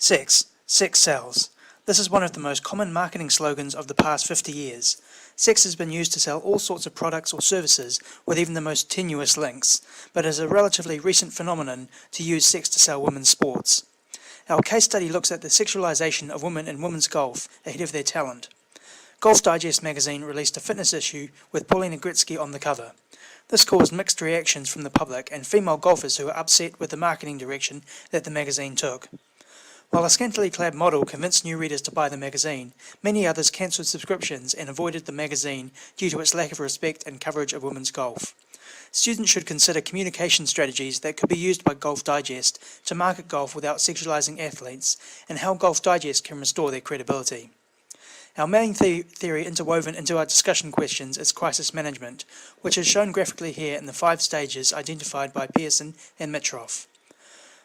Sex sells. This is one of the most common marketing slogans of the past 50 years. Sex has been used to sell all sorts of products or services with even the most tenuous links, but is a relatively recent phenomenon to use sex to sell women's sports. Our case study looks at the sexualisation of women in women's golf ahead of their talent. Golf Digest magazine released a fitness issue with Paulina Gretzky on the cover. This caused mixed reactions from the public and female golfers who were upset with the marketing direction that the magazine took. While a scantily clad model convinced new readers to buy the magazine, many others cancelled subscriptions and avoided the magazine due to its lack of respect and coverage of women's golf. Students should consider communication strategies that could be used by Golf Digest to market golf without sexualising athletes, and how Golf Digest can restore their credibility. Our main theory interwoven into our discussion questions is crisis management, which is shown graphically here in the 5 stages identified by Pearson and Mitroff.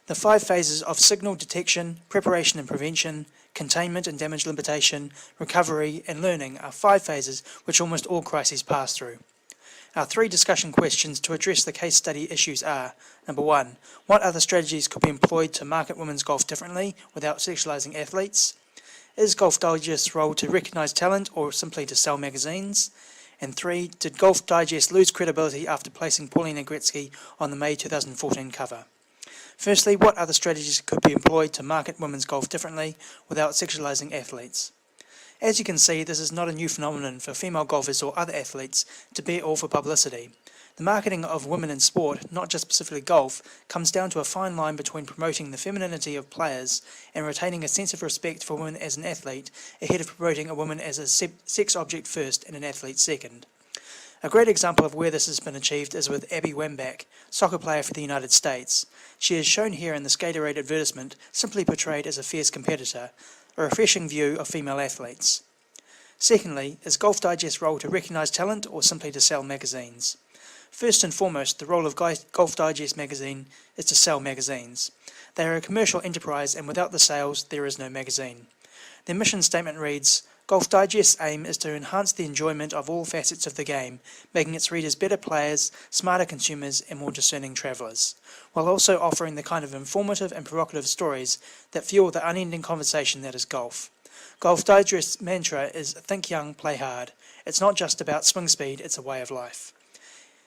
The 5 phases of signal detection, preparation and prevention, containment and damage limitation, recovery and learning are 5 phases which almost all crises pass through. Our 3 discussion questions to address the case study issues are: number 1, what other strategies could be employed to market women's golf differently without sexualising athletes? Is Golf Digest's role to recognise talent or simply to sell magazines? And 3, did Golf Digest lose credibility after placing Paulina Gretzky on the May 2014 cover? Firstly, what other strategies could be employed to market women's golf differently without sexualising athletes? As you can see, this is not a new phenomenon for female golfers or other athletes to be all for publicity. The marketing of women in sport, not just specifically golf, comes down to a fine line between promoting the femininity of players and retaining a sense of respect for women as an athlete ahead of promoting a woman as a sex object first and an athlete second. A great example of where this has been achieved is with Abby Wambach, soccer player for the United States. She is shown here in the Skaterade advertisement, simply portrayed as a fierce competitor, a refreshing view of female athletes. Secondly, is Golf Digest's role to recognise talent or simply to sell magazines? First and foremost, the role of Golf Digest magazine is to sell magazines. They are a commercial enterprise, and without the sales, there is no magazine. Their mission statement reads, Golf Digest's aim is to enhance the enjoyment of all facets of the game, making its readers better players, smarter consumers and more discerning travellers, while also offering the kind of informative and provocative stories that fuel the unending conversation that is golf. Golf Digest's mantra is think young, play hard. It's not just about swing speed, it's a way of life.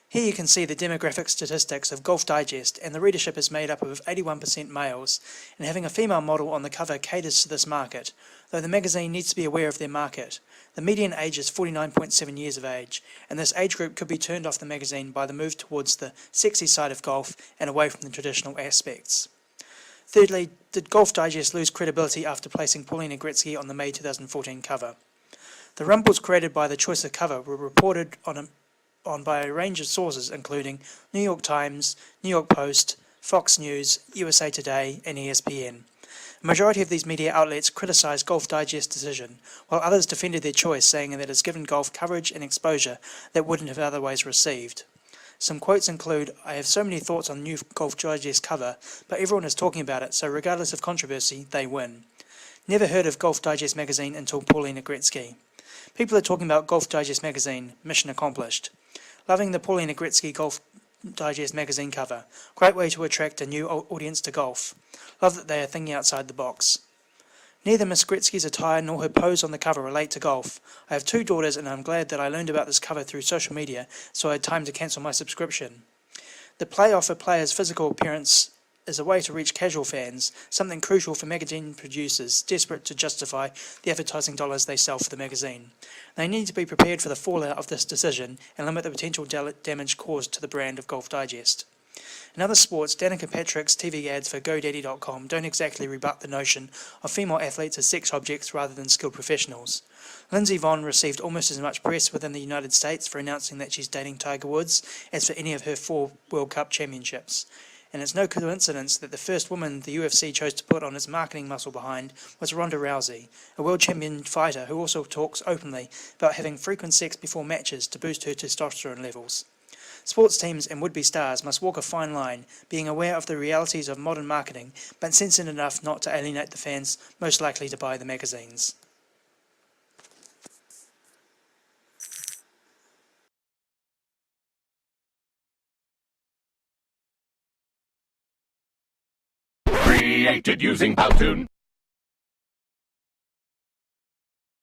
Here you can see the demographic statistics of Golf Digest, and the readership is made up of 81% males, and having a female model on the cover caters to this market, though the magazine needs to be aware of their market. The median age is 49.7 years of age, and this age group could be turned off the magazine by the move towards the sexy side of golf and away from the traditional aspects. Thirdly, did Golf Digest lose credibility after placing Paulina Gretzky on the May 2014 cover? The rumbles created by the choice of cover were reported on by a range of sources including New York Times, New York Post, Fox News, USA Today and ESPN. A majority of these media outlets criticised Golf Digest's decision, while others defended their choice, saying that it's given golf coverage and exposure that wouldn't have otherwise received. Some quotes include, I have so many thoughts on the new Golf Digest cover, but everyone is talking about it, so regardless of controversy, they win. Never heard of Golf Digest magazine until Paulina Gretzky. People are talking about Golf Digest magazine, mission accomplished. Loving the Paulina Gretzky Golf Digest magazine cover. Great way to attract a new audience to golf. Love that they are thinking outside the box. Neither Miss Gretzky's attire nor her pose on the cover relate to golf. I have 2 daughters and I'm glad that I learned about this cover through social media, so I had time to cancel my subscription. The play off a player's physical appearance is a way to reach casual fans, something crucial for magazine producers desperate to justify the advertising dollars they sell for the magazine. They need to be prepared for the fallout of this decision and limit the potential damage caused to the brand of Golf Digest. In other sports, Danica Patrick's TV ads for GoDaddy.com don't exactly rebut the notion of female athletes as sex objects rather than skilled professionals. Lindsey Vonn received almost as much press within the United States for announcing that she's dating Tiger Woods as for any of her 4 World Cup championships. And it's no coincidence that the first woman the UFC chose to put on its marketing muscle behind was Ronda Rousey, a world champion fighter who also talks openly about having frequent sex before matches to boost her testosterone levels. Sports teams and would-be stars must walk a fine line, being aware of the realities of modern marketing, but sensitive enough not to alienate the fans most likely to buy the magazines. Created using Powtoon.